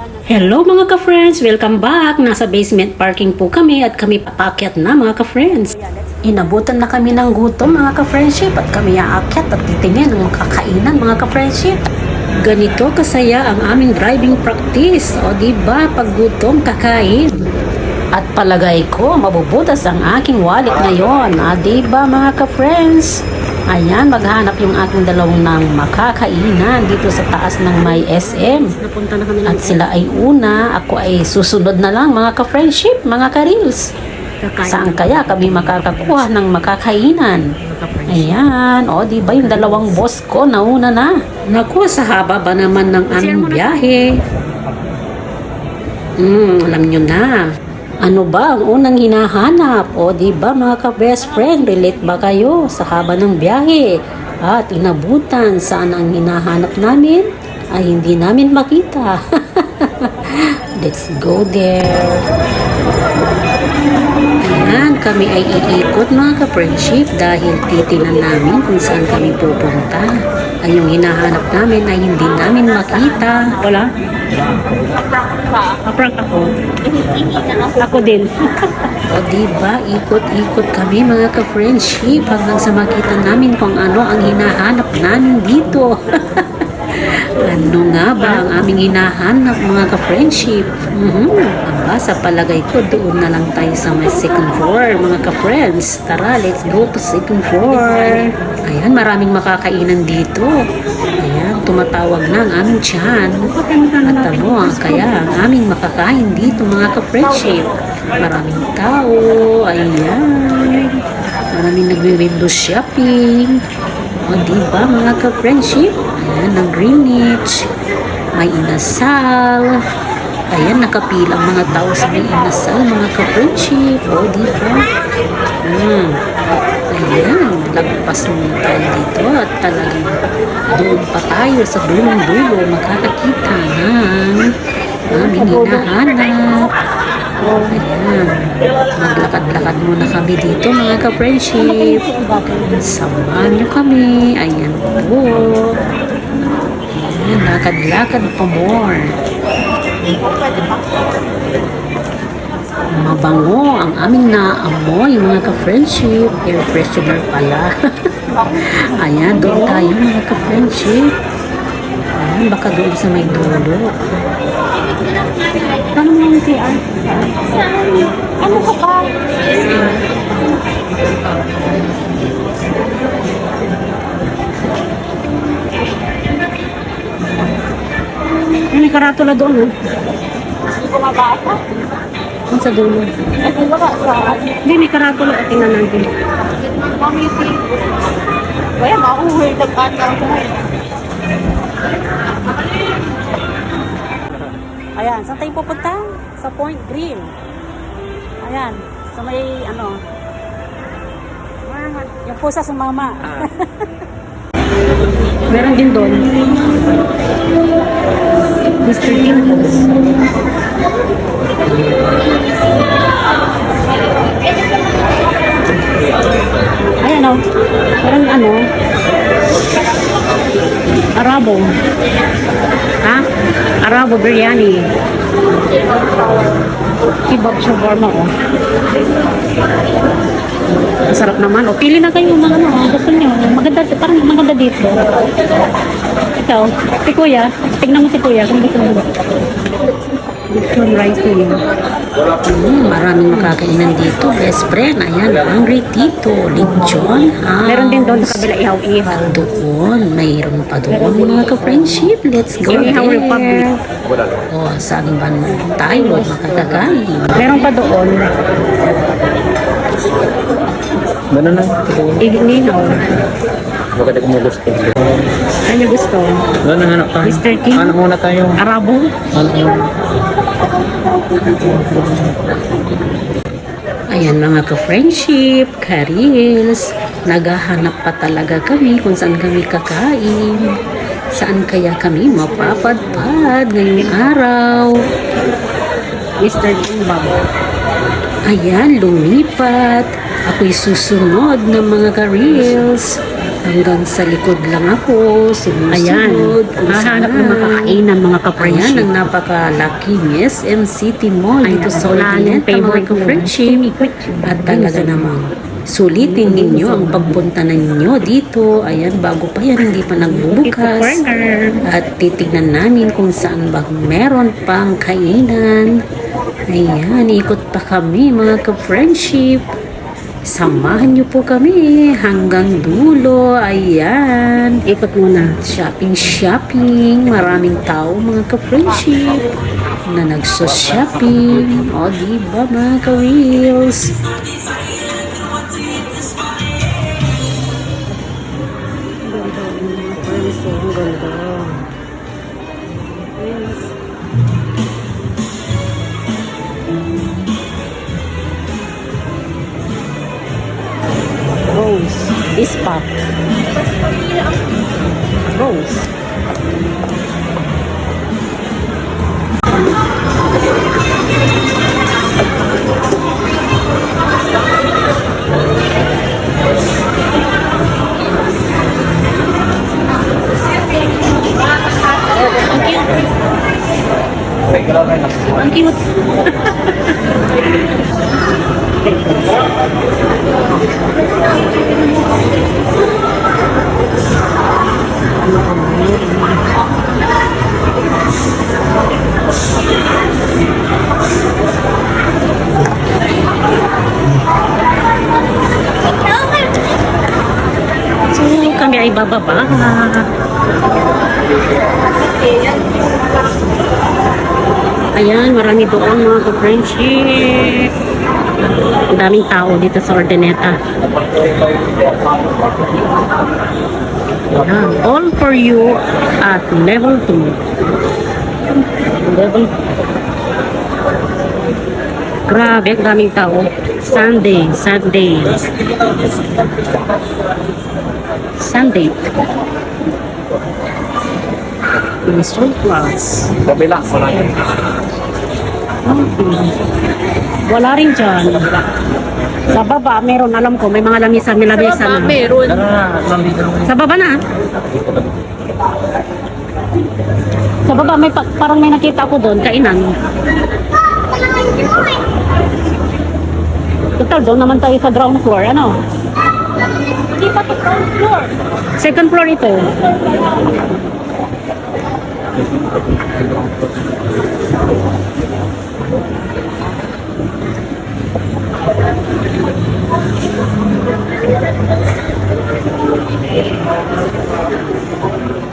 Hello mga ka-friends! Welcome back! Nasa basement parking po kami at kami papakyat na mga ka-friends. Inabutan na kami ng gutom mga ka-friendship at kami aakyat at titingin ng makakainan mga ka-friendship. Ganito kasaya ang aming driving practice. O diba pag gutom kakain? At palagay ko mabubutas ang aking wallet ngayon. Diba mga ka-friends? Ayan, maghanap yung aking dalawang ng makakainan dito sa taas ng may SM. At sila ay una, ako ay susunod na lang mga ka-friendship, mga ka-reels. Saan kaya kami makakakuha ng makakainan? Ayan, o diba yung dalawang boss ko nauna na. Naku, sa haba ba naman ng aming biyahe? Alam nyo na. Ano ba ang unang hinahanap? O diba mga ka-best friend, relate ba kayo sa haba ng biyahe? At inabutan, saan ang hinahanap namin? Ay hindi namin makita. Let's go there. Ayan, kami ay iikot mga ka-friendship dahil titinan namin kung saan kami pupunta. Ay yung hinahanap namin ay hindi namin makita. Wala? Aprank ako. Ako din. O diba, ikot-ikot kami mga ka-friendship hanggang sa makita namin kung ano ang hinahanap namin dito. Ano nga ba ang aming hinahanap mga ka-friendship? Aba, sa palagay ko doon na lang tayo sa may second floor mga ka-friends. Tara, let's go to second floor. Ayan, maraming makakainan dito. Ayan, tumatawag na ang aming tiyan. At ano, kaya ang aming makakain dito mga ka-friendship. Maraming tao. Ayan. Maraming nagwi-window shopping. O diba mga ka-friendship? Ayan, ng Greenwich. May inasal. Ayan, nakapilang mga tao sa may inasal mga ka-friendship. O diba? Ayan, lagpas muna tayo dito at talagang doon pa tayo sa dulong-dulo makakakita ng aming hinahanap. Ayan, maglakad-lakad muna kami dito mga ka-friendship. Samahan nyo kami. Ayan po. Ayan, lakad-lakad pa more. Mabango ang aming naamoy mga ka-friendship. Air freshener pala. Ayan, doon tayo mga ka-friendship. Ayan, baka doon sa may dulo. Ano mo yung CR? Ano ka ba? May karatula doon, eh. Bumaba ako? Ang sa dulo. Ay, bumaba sa... Hindi, may karatula. Tingnan natin. Mamiti. Kaya makuhuli ng bata ko. Ayan, saan tayo pupunta? Sa Point Green. Ayan, sa may ano. Yung pusa sumama. Meron din doon. Mr. Timpos. Ayan o. Parang ano. Arabo. Ha? Arabo biryani. Kebab shawarma o. Masarap naman. O, pili na kayo mga ano. Gusto nyo. Maganda, parang maganda dito. Ikaw, si Kuya. Tignan mo si Kuya kung gusto mo. Lechon rice yun. Maraming makakainan dito. Best friend. Ayan, hungry tito. Lechon. Meron din doon sa kabila ihaw-ihaw. Doon. Mayroon pa doon mga ka-friendship. Let's go Ihaw Republic. there. O, saan ba tayo makakakain? Meron pa doon. Ano na? Igninaw. Baka di ko mo gusto. Ano gusto? Ano hanap tayo? Mr. King? Ano muna tayo? Arabo? Ano? Ayan mga ka-friendship, ka-reels, naghahanap pa talaga kami kung saan kami kakain. Saan kaya kami mapapadpad ngayong araw? Mr. King Bob. Ayan, lumipat. Ako'y susunod ng mga ka-reels. Hanggang sa likod lang ako, Ayan. sumusunod. kung Hahanap saan. ng makakainan mga Ayan, ka-friendship. ang napakalaking SM City Mall dito sa wala nang Ordineta, mga favorite ka-friendship. At talaga namang sulitin ninyo ang pagpunta ninyo dito. Ayan, bago pa yan, hindi pa nagbubukas. At titignan namin kung saan ba meron pang kainan. Ayan, ikot pa kami mga ka-friendship. Samahan niyo po kami hanggang dulo. Ayan. Ikot muna. Shopping. Maraming tao mga ka-friendship na nagso-shopping. O, diba mga ka-wheels? Rose. Ispa. Rose. Ang cute. So, kami ay bababa. Ayan, marami doon mga ka-friendship. Ang daming tao dito sa Ordineta. Ayan, all for you at level 2. Level Grabe, ang daming tao. Sunday. Resort Plus. Kabila, wala yun. Okay. Wala rin dyan. Sa baba, meron. Alam ko, may mga lamisan na. Meron. Tara na, nandito naman. Sa baba na. Sa baba, parang may nakita ko doon, kainan. Total, doon naman tayo sa ground floor. Ano? Hindi pa to ground floor. Second floor ito.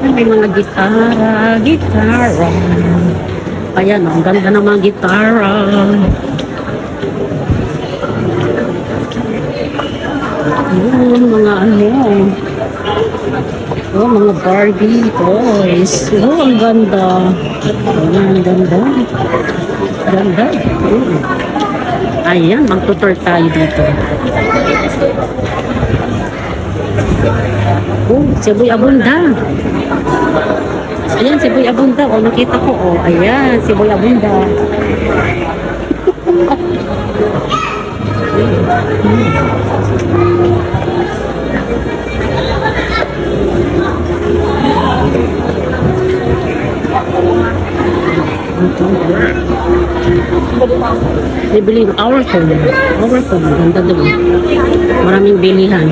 May mga gitara. Ayan, ang ganda ng mga gitara. Yun, mga ano. Oh, mga Barbie toys. Oh, ang ganda. Ayan, ang ganda. Ganda. Ayan, magtutur tayo dito. Oh, Siboy Abunda. Ayan, Siboy Abunda. Oh, nakita ko. Oh, ayan, Siboy Abunda. Bibili our phone. Ganda doon. Maraming bilihan.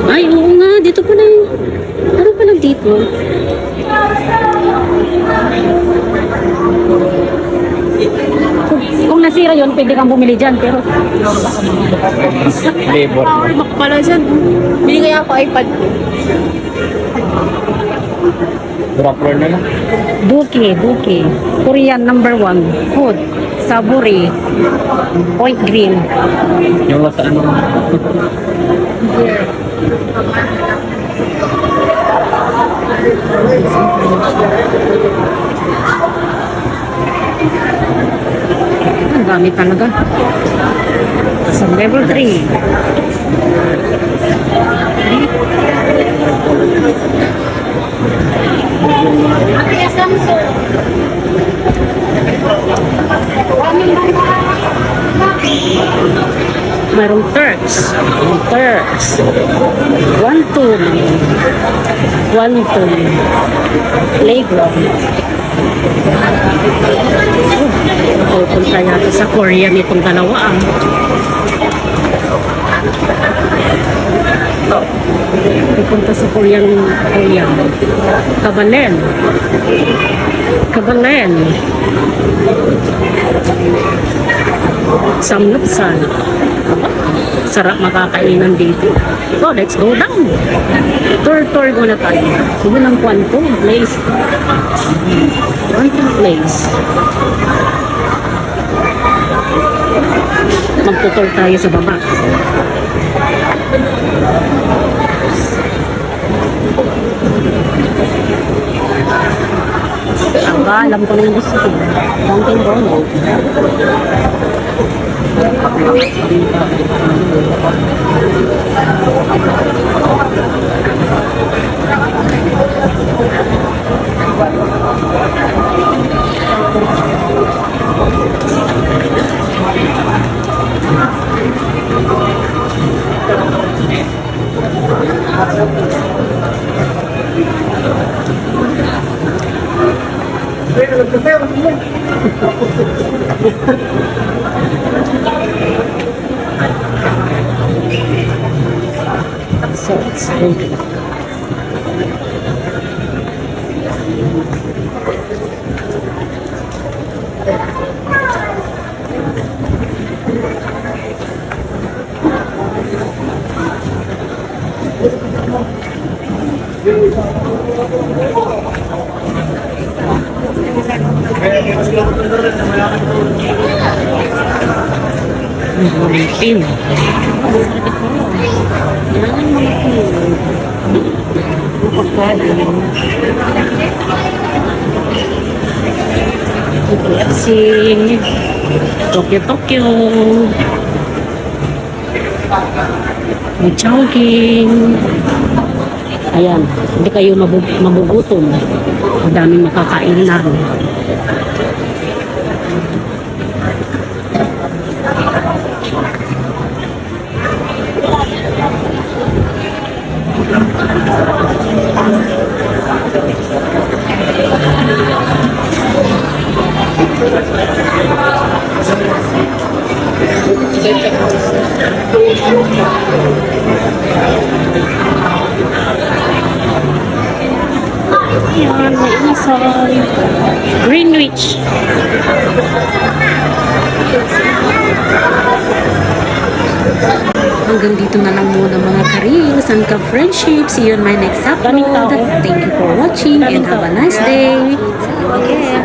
Ay, oo nga. Dito pala yun. Ano pala dito? Kung nasira yun, pwede kang bumili dyan. Pero Labor. Pala dyan. Bili kaya ako iPad ko. Drop floor na lang. Buki. Korean #1. Food. Saburi. Point Green. Yung nasa ano. Ang dami talaga. Sa level 3. Mayroong Turks. Turks. Quantum. Quantum. Playground. Pupunta yata sa Korea nitong dalawa ah. Pupunta sa Korea. Kabalen. Kabalen. Samnupsan. Sarap makakainan dito. So, let's go down. Tour muna tayo. Sige ng Quantum Place. Quantum Place. Magtutur tayo sa baba. Aba, alam ko na yung gusto ko. Dunkin Donut. So it's good. Pin. Yan mga KFC, Tokyo, may jogging. Ayan, hindi kayo mabugutom. Ang daming makakain na. Ayan, may isang Greenwich. Hanggang dito na lang muna mga ka-reels and ka-friendship. See you on my next upload. Thank you for watching and have a nice day. See you again.